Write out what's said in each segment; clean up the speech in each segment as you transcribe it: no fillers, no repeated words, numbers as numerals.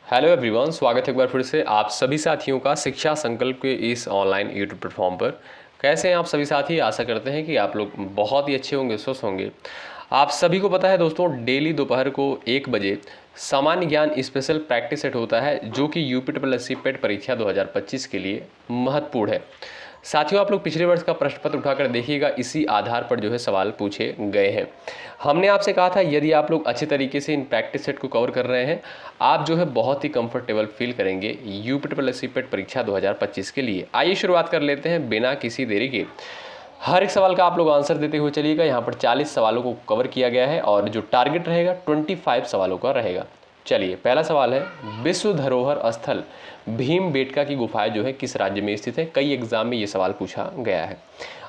Hello everyone, स्वागत है एक बार फिर से आप सभी साथियों का शिक्षा संकल्प के इस ऑनलाइन यूट्यूब प्लेटफॉर्म पर। कैसे हैं आप सभी साथी? आशा करते हैं कि आप लोग बहुत ही अच्छे होंगे, स्वस्थ होंगे। आप सभी को पता है दोस्तों, डेली दोपहर को 1 बजे सामान्य ज्ञान स्पेशल प्रैक्टिस सेट होता है, जो कि यूपी पेट परीक्षा 2025 के लिए महत्वपूर्ण है। साथियों, आप लोग पिछले वर्ष का प्रश्न पत्र उठाकर देखिएगा, इसी आधार पर जो है सवाल पूछे गए हैं। हमने आपसे कहा था यदि आप लोग अच्छे तरीके से इन प्रैक्टिस सेट को कवर कर रहे हैं, आप जो है बहुत ही कंफर्टेबल फील करेंगे यूपी पेट परीक्षा 2025 के लिए। आइए शुरुआत कर लेते हैं बिना किसी देरी के। हर एक सवाल का आप लोग आंसर देते हुए चलिएगा। यहाँ पर 40 सवालों को कवर किया गया है और जो टारगेट रहेगा 25 सवालों का रहेगा। चलिए, पहला सवाल है, विश्व धरोहर स्थल भीमबेटका की गुफाएं जो है किस राज्य में स्थित है? कई एग्जाम में ये सवाल पूछा गया है।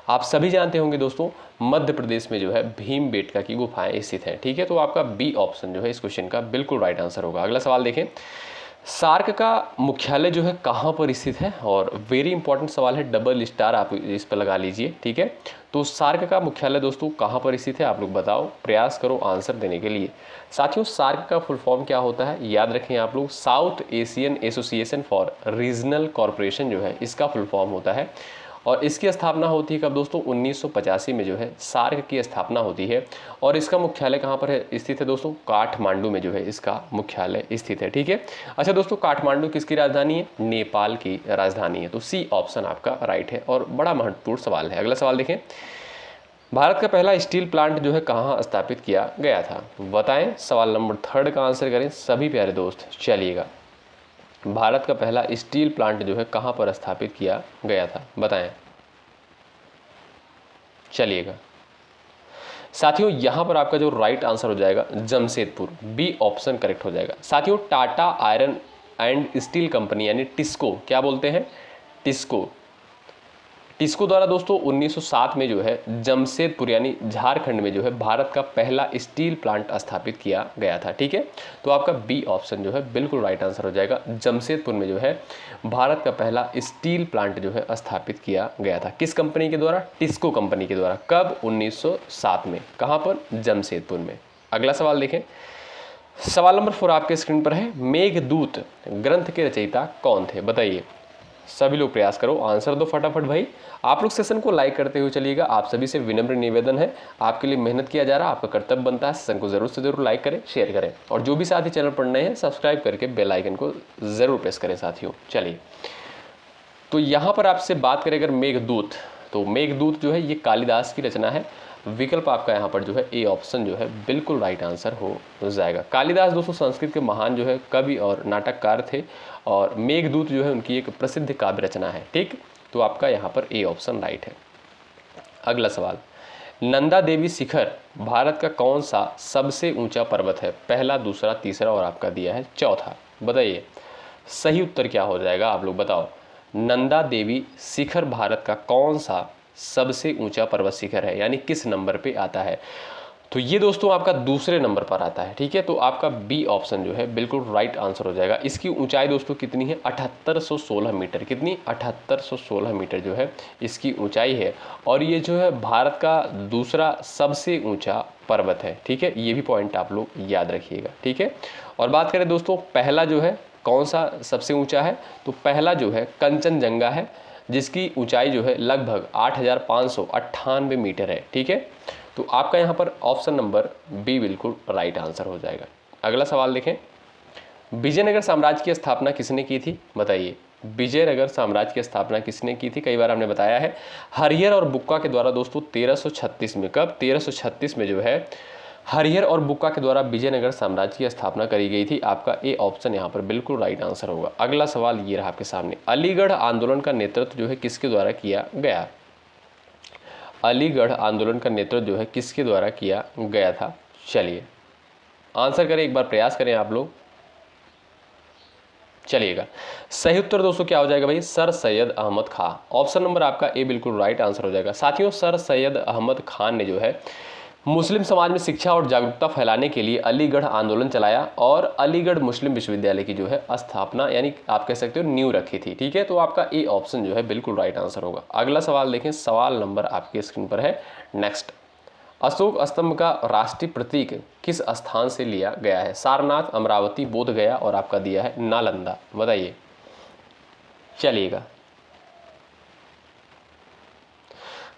आप सभी जानते होंगे दोस्तों, मध्य प्रदेश में जो है भीमबेटका की गुफाएं स्थित हैं। ठीक है, तो आपका बी ऑप्शन जो है इस क्वेश्चन का बिल्कुल राइट आंसर होगा। अगला सवाल देखें, सार्क का मुख्यालय जो है कहाँ पर स्थित है? और वेरी इंपॉर्टेंट सवाल है, डबल स्टार आप इस पर लगा लीजिए। ठीक है, तो सार्क का मुख्यालय दोस्तों कहाँ पर स्थित है? आप लोग बताओ, प्रयास करो आंसर देने के लिए। साथियों, सार्क का फुल फॉर्म क्या होता है? याद रखें आप लोग, south Asian association for regional corporation जो है इसका फुल फॉर्म होता है। और इसकी स्थापना होती है कब दोस्तों? 1985 में जो है सार्क की स्थापना होती है। और इसका मुख्यालय कहाँ पर है स्थित है दोस्तों? काठमांडू में जो है इसका मुख्यालय स्थित है। ठीक है, अच्छा दोस्तों, काठमांडू किसकी राजधानी है? नेपाल की राजधानी है। तो सी ऑप्शन आपका राइट है और बड़ा महत्वपूर्ण सवाल है। अगला सवाल देखें, भारत का पहला स्टील प्लांट जो है कहाँ स्थापित किया गया था? बताएं। सवाल नंबर 3 का आंसर करें सभी प्यारे दोस्त। चलिएगा, भारत का पहला स्टील प्लांट जो है कहाँ पर स्थापित किया गया था? बताएं। चलिएगा साथियों, यहाँ पर आपका जो राइट आंसर हो जाएगा जमशेदपुर, बी ऑप्शन करेक्ट हो जाएगा। साथियों, Tata iron and steel company यानी टिस्को, क्या बोलते हैं? टिस्को द्वारा दोस्तों 1907 में जो है जमशेदपुर यानी झारखंड में जो है भारत का पहला स्टील प्लांट स्थापित किया गया था। ठीक है, तो आपका बी ऑप्शन जो है बिल्कुल राइट आंसर हो जाएगा। जमशेदपुर में जो है भारत का पहला स्टील प्लांट जो है स्थापित किया गया था। किस कंपनी के द्वारा? टिस्को कंपनी के द्वारा। कब? 1907 में। कहाँ पर? जमशेदपुर में। अगला सवाल देखें, सवाल नंबर 4 आपके स्क्रीन पर है, मेघदूत ग्रंथ के रचयिता कौन थे? बताइए। सभी लोग प्रयास करो, आंसर दो फटाफट भाई। आप लोग सेशन को लाइक करते हुए चलिएगा। आप सभी से विनम्र निवेदन है, आपके लिए मेहनत किया जा रहा है, आपका कर्तव्य बनता है सेशन को जरूर से जरूर लाइक करें, शेयर करें, और जो भी साथी चैनल पर नए हैं सब्सक्राइब करके बेल आइकन को जरूर प्रेस करें साथियों। चलिए, तो यहाँ पर आपसे बात करें अगर मेघदूत, तो मेघदूत जो है ये कालिदास की रचना है। विकल्प आपका यहाँ पर जो है ए ऑप्शन जो है बिल्कुल राइट आंसर हो जाएगा। कालिदास दोस्तों संस्कृत के महान जो है कवि और नाटककार थे, और मेघदूत जो है उनकी एक प्रसिद्ध काव्य रचना है। ठीक, तो आपका यहाँ पर ए ऑप्शन राइट है। अगला सवाल, नंदा देवी शिखर भारत का कौन सा सबसे ऊंचा पर्वत है? पहला, दूसरा, तीसरा और आपका दिया है चौथा। बताइए सही उत्तर क्या हो जाएगा, आप लोग बताओ। नंदा देवी शिखर भारत का कौन सा सबसे ऊंचा पर्वत शिखर है, यानी किस नंबर पे आता है? तो ये दोस्तों आपका दूसरे नंबर पर आता है। ठीक है, तो आपका बी ऑप्शन जो है बिल्कुल राइट आंसर हो जाएगा। इसकी ऊंचाई दोस्तों कितनी है? 7816 मीटर। कितनी? 7816 मीटर जो है इसकी ऊंचाई है, और ये जो है भारत का दूसरा सबसे ऊंचा पर्वत है। ठीक है, ये भी पॉइंट आप लोग याद रखिएगा। ठीक है, और बात करें दोस्तों पहला जो है कौन सा सबसे ऊंचा है, तो पहला जो है कंचनजंगा है, जिसकी ऊंचाई जो है लगभग 8598 मीटर है। ठीक है, तो आपका यहाँ पर ऑप्शन नंबर बी बिल्कुल राइट आंसर हो जाएगा। अगला सवाल देखें, विजयनगर साम्राज्य की स्थापना किसने की थी? बताइए, विजयनगर साम्राज्य की स्थापना किसने की थी? कई बार हमने बताया है, हरिहर और बुक्का के द्वारा दोस्तों 1336 में। कब? 1336 में जो है हरिहर और बुक्का के द्वारा विजयनगर साम्राज्य की स्थापना करी गई थी। आपका ए ऑप्शन यहाँ पर बिल्कुल राइट आंसर होगा। अगला सवाल ये रहा आपके सामने, अलीगढ़ आंदोलन का नेतृत्व जो है किसके द्वारा किया गया? अलीगढ़ आंदोलन का नेतृत्व जो है किसके द्वारा किया गया था? चलिए आंसर करें, एक बार प्रयास करें आप लोग। चलिएगा, सही उत्तर दोस्तों क्या हो जाएगा भाई? सर सैयद अहमद खां। ऑप्शन नंबर आपका ए बिल्कुल राइट आंसर हो जाएगा। साथियों, सर सैयद अहमद खान ने जो है मुस्लिम समाज में शिक्षा और जागरूकता फैलाने के लिए अलीगढ़ आंदोलन चलाया, और अलीगढ़ मुस्लिम विश्वविद्यालय की जो है स्थापना यानी आप कह सकते हो नींव रखी थी। ठीक है, तो आपका ए ऑप्शन जो है बिल्कुल राइट आंसर होगा। अगला सवाल देखें, सवाल नंबर आपके स्क्रीन पर है नेक्स्ट। अशोक स्तंभ का राष्ट्रीय प्रतीक किस स्थान से लिया गया है? सारनाथ, अमरावती, बोध गया और आपका दिया है नालंदा। बताइए। चलिएगा,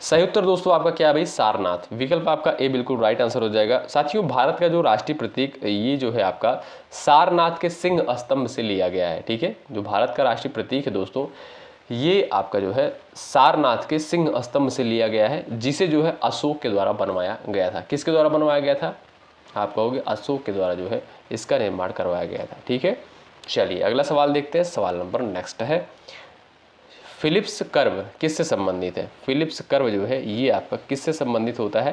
सही उत्तर दोस्तों आपका क्या है भाई? सारनाथ। विकल्प आपका ए बिल्कुल राइट आंसर हो जाएगा। साथियों, भारत का जो राष्ट्रीय प्रतीक ये जो है आपका सारनाथ के सिंह स्तंभ से लिया गया है। ठीक है, जो भारत का राष्ट्रीय प्रतीक है दोस्तों, ये आपका जो है सारनाथ के सिंह स्तंभ से लिया गया है, जिसे जो है अशोक के द्वारा बनवाया गया था। किसके द्वारा बनवाया गया था? आप कहोगे अशोक के द्वारा जो है इसका निर्माण करवाया गया था। ठीक है, चलिए अगला सवाल देखते हैं। सवाल नंबर नेक्स्ट है, फिलिप्स कर्व किससे संबंधित है? फिलिप्स कर्व जो है ये आपका किससे संबंधित होता है?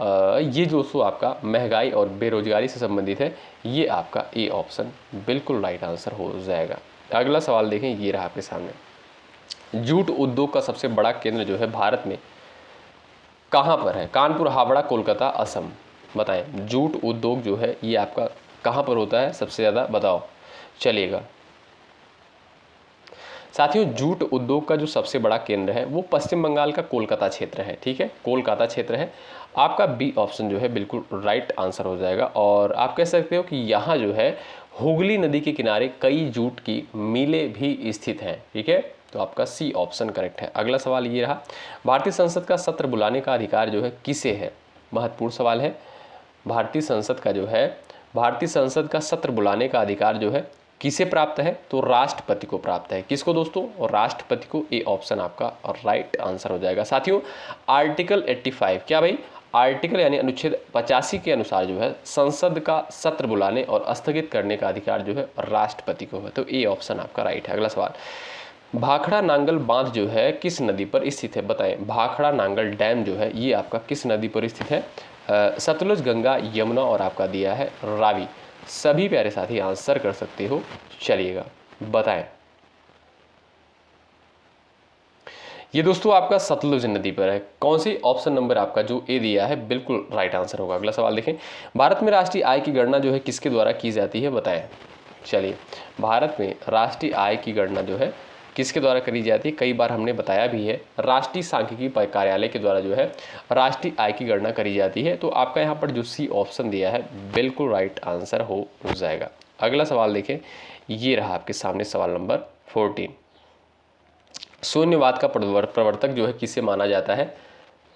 ये दोस्तों आपका महंगाई और बेरोजगारी से संबंधित है। ये आपका ए ऑप्शन बिल्कुल राइट आंसर हो जाएगा। अगला सवाल देखें, ये रहा आपके सामने। जूट उद्योग का सबसे बड़ा केंद्र जो है भारत में कहाँ पर है? कानपुर, हावड़ा, कोलकाता, असम। बताएं, जूट उद्योग जो है ये आपका कहाँ पर होता है सबसे ज़्यादा? बताओ। चलिएगा साथियों, जूट उद्योग का जो सबसे बड़ा केंद्र है वो पश्चिम बंगाल का कोलकाता क्षेत्र है। ठीक है, कोलकाता क्षेत्र है। आपका बी ऑप्शन जो है बिल्कुल राइट आंसर हो जाएगा। और आप कह सकते हो कि यहाँ जो है हुगली नदी के किनारे कई जूट की मिलें भी स्थित हैं। ठीक है, तो आपका सी ऑप्शन करेक्ट है। अगला सवाल ये रहा, भारतीय संसद का सत्र बुलाने का अधिकार जो है किसे है? महत्वपूर्ण सवाल है। भारतीय संसद का जो है, भारतीय संसद का सत्र बुलाने का अधिकार जो है किसे प्राप्त है? तो राष्ट्रपति को प्राप्त है। किसको दोस्तों? और राष्ट्रपति को। ए ऑप्शन आपका राइट आंसर हो जाएगा। साथियों, आर्टिकल 85 क्या भाई? आर्टिकल यानी अनुच्छेद 85 के अनुसार जो है संसद का सत्र बुलाने और स्थगित करने का अधिकार जो है राष्ट्रपति को है। तो ए ऑप्शन आपका राइट है। अगला सवाल, भाखड़ा नांगल बांध जो है किस नदी पर स्थित है? बताएं, भाखड़ा नांगल डैम जो है ये आपका किस नदी पर स्थित है? सतलुज, गंगा, यमुना और आपका दिया है रावी। सभी प्यारे साथी आंसर कर सकते हो। चलिएगा बताएं। ये दोस्तों आपका सतलुज नदी पर है। कौन सी? ऑप्शन नंबर आपका जो ए दिया है बिल्कुल राइट आंसर होगा। अगला सवाल देखें, भारत में राष्ट्रीय आय की गणना जो है किसके द्वारा की जाती है? बताएं। चलिए, भारत में राष्ट्रीय आय की गणना जो है किसके द्वारा करी जाती है? कई बार हमने बताया भी है, राष्ट्रीय सांख्यिकी कार्यालय के द्वारा जो है राष्ट्रीय आय की गणना करी जाती है। तो आपका यहाँ पर जो सी ऑप्शन दिया है बिल्कुल राइट आंसर हो जाएगा। अगला सवाल देखें, ये रहा आपके सामने सवाल नंबर 14। शून्यवाद का प्रवर्तक जो है किसे माना जाता है?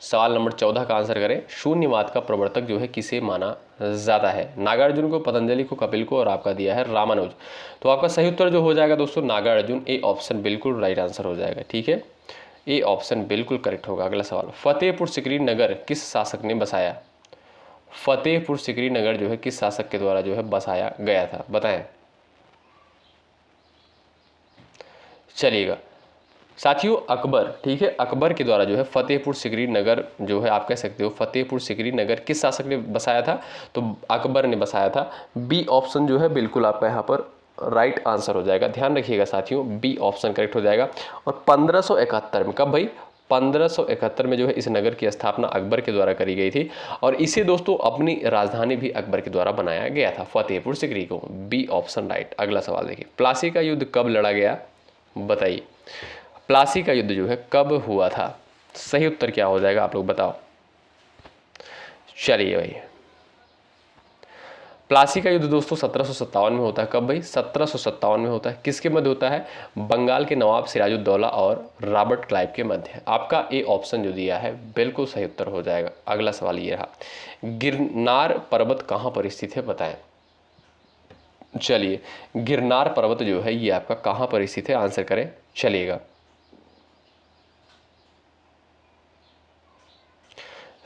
सवाल नंबर 14 का आंसर करें। शून्यवाद का प्रवर्तक जो है किसे माना जाता है? नागार्जुन को, पतंजलि को, कपिल को और आपका दिया है रामानुज। तो आपका सही उत्तर जो हो जाएगा दोस्तों नागार्जुन। ए ऑप्शन बिल्कुल राइट आंसर हो जाएगा। ठीक है, ए ऑप्शन बिल्कुल करेक्ट होगा। अगला सवाल, फतेहपुर सिकरी नगर किस शासक ने बसाया? फतेहपुर सिकरी नगर जो है किस शासक के द्वारा जो है बसाया गया था? बताएं। चलिएगा साथियों, अकबर। ठीक है, अकबर के द्वारा जो है फतेहपुर सिकरी नगर जो है आप कह सकते हो फतेहपुर सिकरी नगर किस शासक ने बसाया था? तो अकबर ने बसाया था। बी ऑप्शन जो है बिल्कुल आपका यहाँ पर राइट आंसर हो जाएगा। ध्यान रखिएगा साथियों, बी ऑप्शन करेक्ट हो जाएगा। और 1571 में, कब भाई? 1571 में जो है इस नगर की स्थापना अकबर के द्वारा करी गई थी। और इसे दोस्तों अपनी राजधानी भी अकबर के द्वारा बनाया गया था, फतेहपुर सिकरी को। B option right. अगला सवाल देखिए, प्लासी का युद्ध कब लड़ा गया? बताइए, प्लासी का युद्ध जो है कब हुआ था? सही उत्तर क्या हो जाएगा आप लोग बताओ। चलिए भाई, प्लासी का युद्ध दोस्तों 1757 में होता है। कब भाई? 1757 में होता है। किसके मध्य होता है? बंगाल के नवाब सिराजुद्दौला और रॉबर्ट क्लाइव के मध्य। आपका ए ऑप्शन जो दिया है बिल्कुल सही उत्तर हो जाएगा। अगला सवाल ये रहा, गिरनार पर्वत कहाँ पर स्थित है? बताएं। चलिए, गिरनार पर्वत जो है ये आपका कहाँ पर स्थित है? आंसर करें। चलिएगा,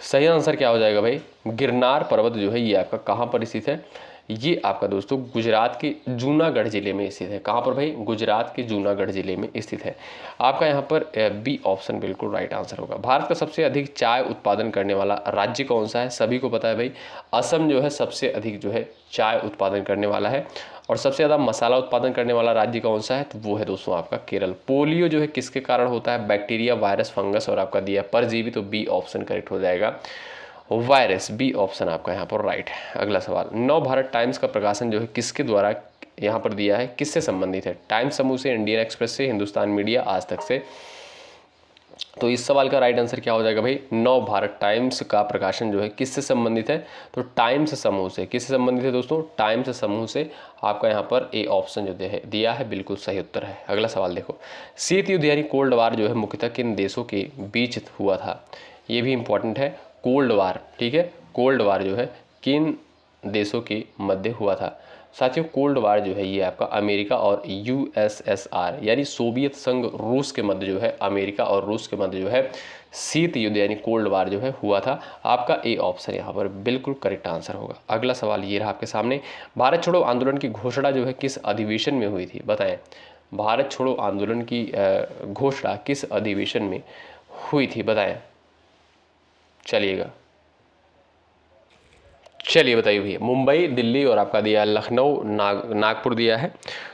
सही आंसर क्या हो जाएगा भाई? गिरनार पर्वत जो है ये आपका कहाँ पर स्थित है? ये आपका दोस्तों गुजरात के जूनागढ़ जिले में स्थित है। कहाँ पर भाई? गुजरात के जूनागढ़ जिले में स्थित है। आपका यहाँ पर बी ऑप्शन बिल्कुल राइट आंसर होगा। भारत का सबसे अधिक चाय उत्पादन करने वाला राज्य कौन सा है? सभी को पता है भाई, असम जो है सबसे अधिक जो है चाय उत्पादन करने वाला है। और सबसे ज़्यादा मसाला उत्पादन करने वाला राज्य कौन सा है? तो वो है दोस्तों आपका केरल। पोलियो जो है किसके कारण होता है? बैक्टीरिया, वायरस, फंगस और आपका दिया परजीवी। तो बी ऑप्शन करेक्ट हो जाएगा, वायरस। बी ऑप्शन आपका यहाँ पर राइट है। अगला सवाल, नव भारत टाइम्स का प्रकाशन जो है किसके द्वारा यहाँ पर दिया है? किससे संबंधित है? टाइम्स समूह से, इंडियन एक्सप्रेस से, हिंदुस्तान मीडिया, आज तक से। तो इस सवाल का राइट आंसर क्या हो जाएगा भाई, नव भारत टाइम्स का प्रकाशन जो है किससे संबंधित है, तो टाइम्स समूह से। किससे संबंधित है दोस्तों, टाइम्स समूह से। आपका यहाँ पर ए ऑप्शन जो दिया है बिल्कुल सही उत्तर है। अगला सवाल देखो, शीत युद्ध यानी कोल्ड वार जो है मुख्यतः किन देशों के बीच हुआ था। ये भी इंपॉर्टेंट है, कोल्ड वार, ठीक है, कोल्ड वार जो है किन देशों के मध्य हुआ था। साथियों कोल्ड वार जो है ये आपका अमेरिका और यूएसएसआर यानी सोवियत संघ रूस के मध्य जो है, अमेरिका और रूस के मध्य जो है शीत युद्ध यानी कोल्ड वार जो है हुआ था। आपका ए ऑप्शन यहाँ पर बिल्कुल करेक्ट आंसर होगा। अगला सवाल ये रहा आपके सामने, भारत छोड़ो आंदोलन की घोषणा जो है किस अधिवेशन में हुई थी, बताएं। भारत छोड़ो आंदोलन की घोषणा किस अधिवेशन में हुई थी, बताएं। चलिए बताइए भैया, मुंबई, दिल्ली और आपका दिया है लखनऊ, नागपुर दिया है।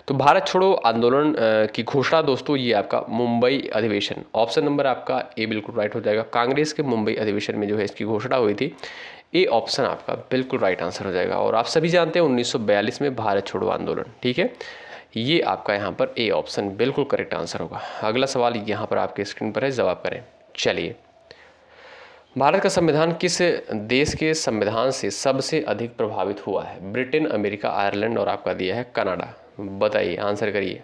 तो भारत छोड़ो आंदोलन की घोषणा दोस्तों ये आपका मुंबई अधिवेशन, ऑप्शन नंबर आपका ए बिल्कुल राइट हो जाएगा। कांग्रेस के मुंबई अधिवेशन में जो है इसकी घोषणा हुई थी। ए ऑप्शन आपका बिल्कुल राइट आंसर हो जाएगा। और आप सभी जानते हैं 1942 में भारत छोड़ो आंदोलन, ठीक है, ये आपका यहाँ पर ए ऑप्शन बिल्कुल करेक्ट आंसर होगा। अगला सवाल यहाँ पर आपके स्क्रीन पर है, जवाब करें। चलिए, भारत का संविधान किस देश के संविधान से सबसे अधिक प्रभावित हुआ है, ब्रिटेन, अमेरिका, आयरलैंड और आपका दिया है कनाडा। बताइए, आंसर करिए।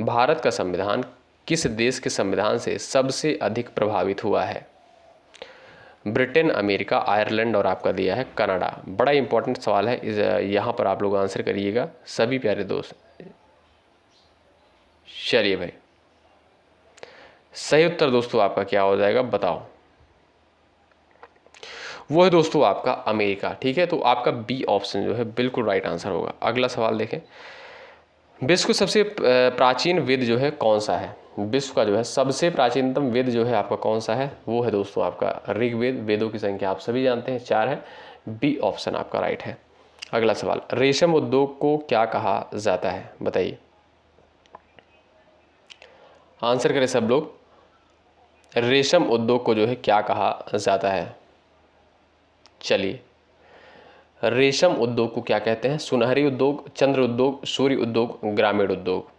भारत का संविधान किस देश के संविधान से सबसे अधिक प्रभावित हुआ है, ब्रिटेन, अमेरिका, आयरलैंड और आपका दिया है कनाडा। बड़ा इंपॉर्टेंट सवाल है, यहाँ पर आप लोग आंसर करिएगा सभी प्यारे दोस्त। चलिए भाई, सही उत्तर दोस्तों आपका क्या हो जाएगा, बताओ। वो है दोस्तों आपका अमेरिका, ठीक है। तो आपका बी ऑप्शन जो है बिल्कुल राइट आंसर होगा। अगला सवाल देखें, विश्व का सबसे प्राचीन वेद जो है कौन सा है, विश्व का जो है सबसे प्राचीनतम वेद जो है आपका कौन सा है, वो है दोस्तों आपका ऋग्वेद। वेदों की संख्या आप सभी जानते हैं 4 है, बी ऑप्शन आपका राइट है। अगला सवाल, रेशम उद्योग को क्या कहा जाता है, बताइए। आंसर करें सब लोग, रेशम उद्योग को जो है क्या कहा जाता है। चलिए, रेशम उद्योग को क्या कहते हैं, सुनहरी उद्योग, चंद्र उद्योग, सूर्य उद्योग, ग्रामीण उद्योग।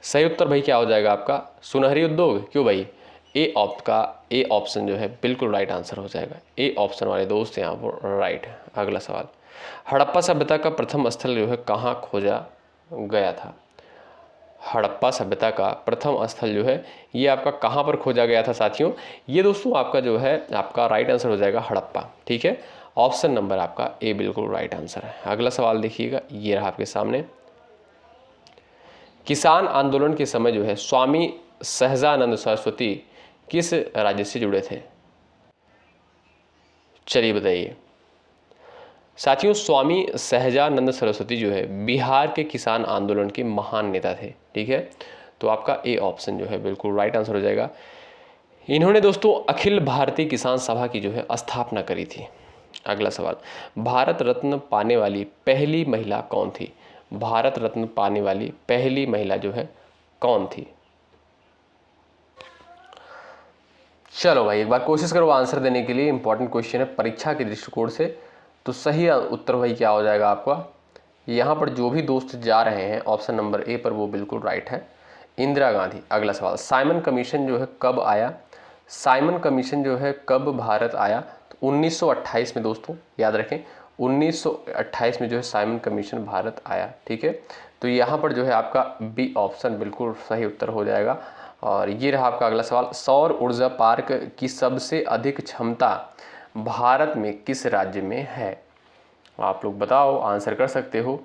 सही उत्तर भाई क्या हो जाएगा आपका, सुनहरी उद्योग। क्यों भाई, ए ऑप्शन जो है बिल्कुल राइट आंसर हो जाएगा। ए ऑप्शन वाले दोस्त यहाँ पर राइट है। अगला सवाल, हड़प्पा सभ्यता का प्रथम स्थल जो है कहाँ खोजा गया था। हड़प्पा सभ्यता का प्रथम स्थल जो है ये आपका कहाँ पर खोजा गया था साथियों, ये दोस्तों आपका जो है आपका राइट आंसर हो जाएगा हड़प्पा, ठीक है। ऑप्शन नंबर आपका ए बिल्कुल राइट आंसर है। अगला सवाल देखिएगा, ये रहा आपके सामने, किसान आंदोलन के समय जो है स्वामी सहजानंद सरस्वती किस राज्य से जुड़े थे। चलिए बताइए साथियों, स्वामी सहजानंद सरस्वती जो है बिहार के किसान आंदोलन के महान नेता थे, ठीक है। तो आपका ए ऑप्शन जो है बिल्कुल राइट आंसर हो जाएगा। इन्होंने दोस्तों अखिल भारतीय किसान सभा की जो है स्थापना करी थी। अगला सवाल, भारत रत्न पाने वाली पहली महिला कौन थी, भारत रत्न पाने वाली पहली महिला जो है कौन थी। चलो भाई, एक बार कोशिश करो आंसर देने के लिए, इंपॉर्टेंट क्वेश्चन है परीक्षा के दृष्टिकोण से। तो सही उत्तर भाई क्या हो जाएगा आपका, यहाँ पर जो भी दोस्त जा रहे हैं ऑप्शन नंबर ए पर वो बिल्कुल राइट है, इंदिरा गांधी। अगला सवाल, साइमन कमीशन जो है कब आया, साइमन कमीशन जो है कब भारत आया, तो 1928 में दोस्तों, याद रखें 1928 में जो है साइमन कमीशन भारत आया, ठीक है। तो यहाँ पर जो है आपका बी ऑप्शन बिल्कुल सही उत्तर हो जाएगा। और ये रहा आपका अगला सवाल, सौर ऊर्जा पार्क की सबसे अधिक क्षमता भारत में किस राज्य में है। आप लोग बताओ, आंसर कर सकते हो।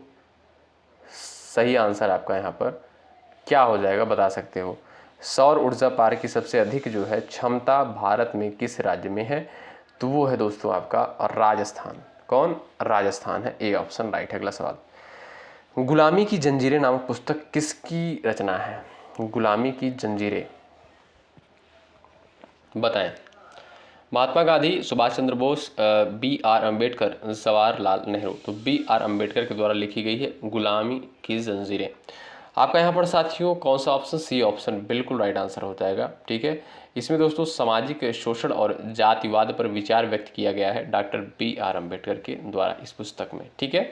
सही आंसर आपका यहाँ पर क्या हो जाएगा, बता सकते हो। सौर ऊर्जा पार्क की सबसे अधिक जो है क्षमता भारत में किस राज्य में है, तो वो है दोस्तों आपका राजस्थान। कौन, राजस्थान है। ए ऑप्शन राइट है। अगला सवाल, गुलामी की जंजीरें नामक पुस्तक किसकी रचना है, गुलामी की जंजीरें, बताएं। Mahatma Gandhi, Subhash Chandra Bose, B are Ambedkar, Jawaharlal Nehru. तो बी आर अम्बेडकर के द्वारा लिखी गई है गुलामी की जंजीरें। आपका यहाँ पर साथियों कौन सा ऑप्शन, सी ऑप्शन बिल्कुल राइट आंसर हो जाएगा, ठीक है। इसमें दोस्तों सामाजिक शोषण और जातिवाद पर विचार व्यक्त किया गया है डॉक्टर बी आर अम्बेडकर के द्वारा इस पुस्तक में, ठीक है।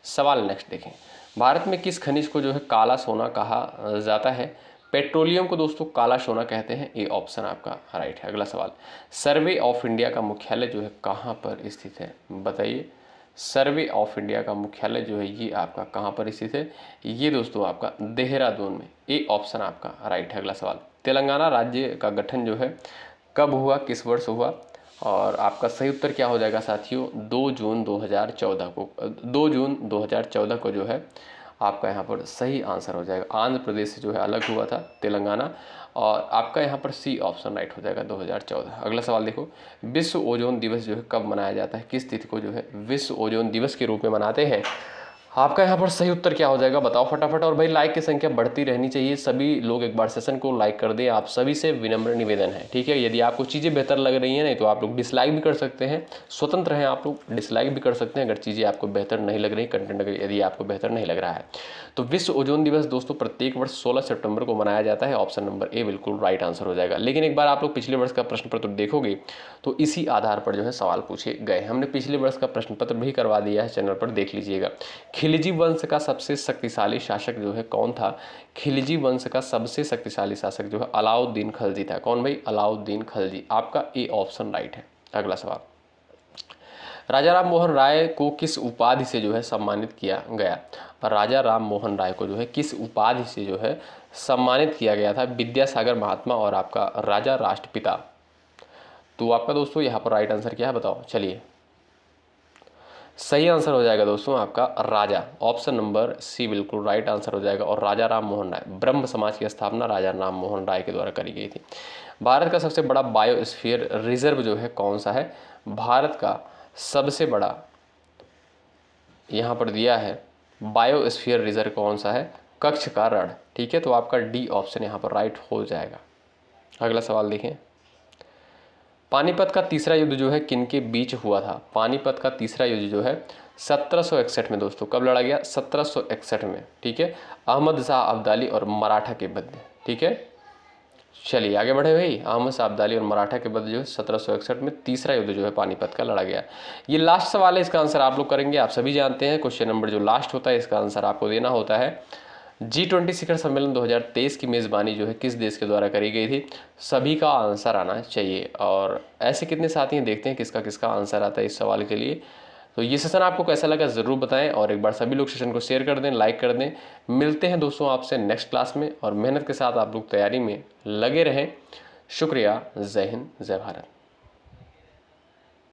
सवाल नेक्स्ट देखें, भारत में किस खनिज को जो है काला सोना कहा जाता है, पेट्रोलियम को दोस्तों काला सोना कहते हैं, ए ऑप्शन आपका राइट है। अगला सवाल, सर्वे ऑफ इंडिया का मुख्यालय जो है कहाँ पर स्थित है, बताइए। सर्वे ऑफ इंडिया का मुख्यालय जो है ये आपका कहाँ पर स्थित है, ये दोस्तों आपका देहरादून में, ए ऑप्शन आपका राइट है। अगला सवाल, तेलंगाना राज्य का गठन जो है कब हुआ, किस वर्ष हुआ, और आपका सही उत्तर क्या हो जाएगा साथियों, 2 जून 2014 को, 2 जून 2014 को जो है आपका यहाँ पर सही आंसर हो जाएगा। आंध्र प्रदेश से जो है अलग हुआ था तेलंगाना, और आपका यहाँ पर सी ऑप्शन राइट हो जाएगा 2014। अगला सवाल देखो, विश्व ओजोन दिवस जो है कब मनाया जाता है, किस तिथि को जो है विश्व ओजोन दिवस के रूप में मनाते हैं। आपका यहाँ पर सही उत्तर क्या हो जाएगा, बताओ फटाफट। और भाई लाइक की संख्या बढ़ती रहनी चाहिए, सभी लोग एक बार सेशन को लाइक कर दें, आप सभी से विनम्र निवेदन है, ठीक है। यदि आपको चीज़ें बेहतर लग रही हैं नहीं तो आप लोग डिसलाइक भी कर सकते हैं, स्वतंत्र हैं, आप लोग डिसलाइक भी कर सकते हैं अगर चीज़ें आपको बेहतर नहीं लग रही, कंटेंट अगर यदि आपको बेहतर नहीं लग रहा है। तो विश्व ओजोन दिवस दोस्तों प्रत्येक वर्ष 16 सितंबर को मनाया जाता है, ऑप्शन नंबर ए बिल्कुल राइट आंसर हो जाएगा। लेकिन एक बार आप लोग पिछले वर्ष का प्रश्न पत्र देखोगे तो इसी आधार पर जो है सवाल पूछे गए, हमने पिछले वर्ष का प्रश्न पत्र भी करवा दिया है, चैनल पर देख लीजिएगा। खिलजी वंश का सबसे शक्तिशाली शासक जो है कौन था, खिलजी वंश का सबसे शक्तिशाली शासक जो है अलाउद्दीन खिलजी था। कौन भाई, अलाउद्दीन खिलजी, आपका ए ऑप्शन राइट है। अगला सवाल, राजा राम मोहन राय को किस उपाधि से जो है सम्मानित किया गया, राजा राम मोहन राय को जो है किस उपाधि से जो है सम्मानित किया गया था, विद्यासागर महात्मा और आपका राजा राष्ट्रपिता। तो आपका दोस्तों यहाँ पर राइट आंसर क्या है बताओ, चलिए। सही आंसर हो जाएगा दोस्तों आपका राजा, ऑप्शन नंबर सी बिल्कुल राइट आंसर हो जाएगा। और राजा राम मोहन राय, ब्रह्म समाज की स्थापना राजा राम मोहन राय के द्वारा करी गई थी। भारत का सबसे बड़ा बायोस्फीयर रिजर्व जो है कौन सा है, भारत का सबसे बड़ा यहाँ पर दिया है बायोस्फीयर रिजर्व कौन सा है, कच्छ का रण, ठीक है। तो आपका डी ऑप्शन यहाँ पर राइट हो जाएगा। अगला सवाल देखें, पानीपत का तीसरा युद्ध जो है किनके बीच हुआ था, पानीपत का तीसरा युद्ध जो है 1761 में दोस्तों, कब लड़ा गया, 1761 में, ठीक है। अहमद शाह अब्दाली और मराठा के मध्य, ठीक है। चलिए आगे बढ़े भाई, अहमद शाह अब्दाली और मराठा के मध्य जो है 1761 में तीसरा युद्ध जो है पानीपत का लड़ा गया। ये लास्ट सवाल है, इसका आंसर आप लोग करेंगे, आप सभी जानते हैं क्वेश्चन नंबर जो लास्ट होता है इसका आंसर आपको देना होता है। G20 शिखर सम्मेलन 2023 की मेज़बानी जो है किस देश के द्वारा करी गई थी, सभी का आंसर आना चाहिए। और ऐसे कितने साथी हैं, देखते हैं किसका किसका आंसर आता है इस सवाल के लिए। तो ये सेशन आपको कैसा लगा ज़रूर बताएं, और एक बार सभी लोग सेशन को शेयर कर दें, लाइक कर दें। मिलते हैं दोस्तों आपसे नेक्स्ट क्लास में, और मेहनत के साथ आप लोग तैयारी में लगे रहें। शुक्रिया, जय हिंद, जय भारत।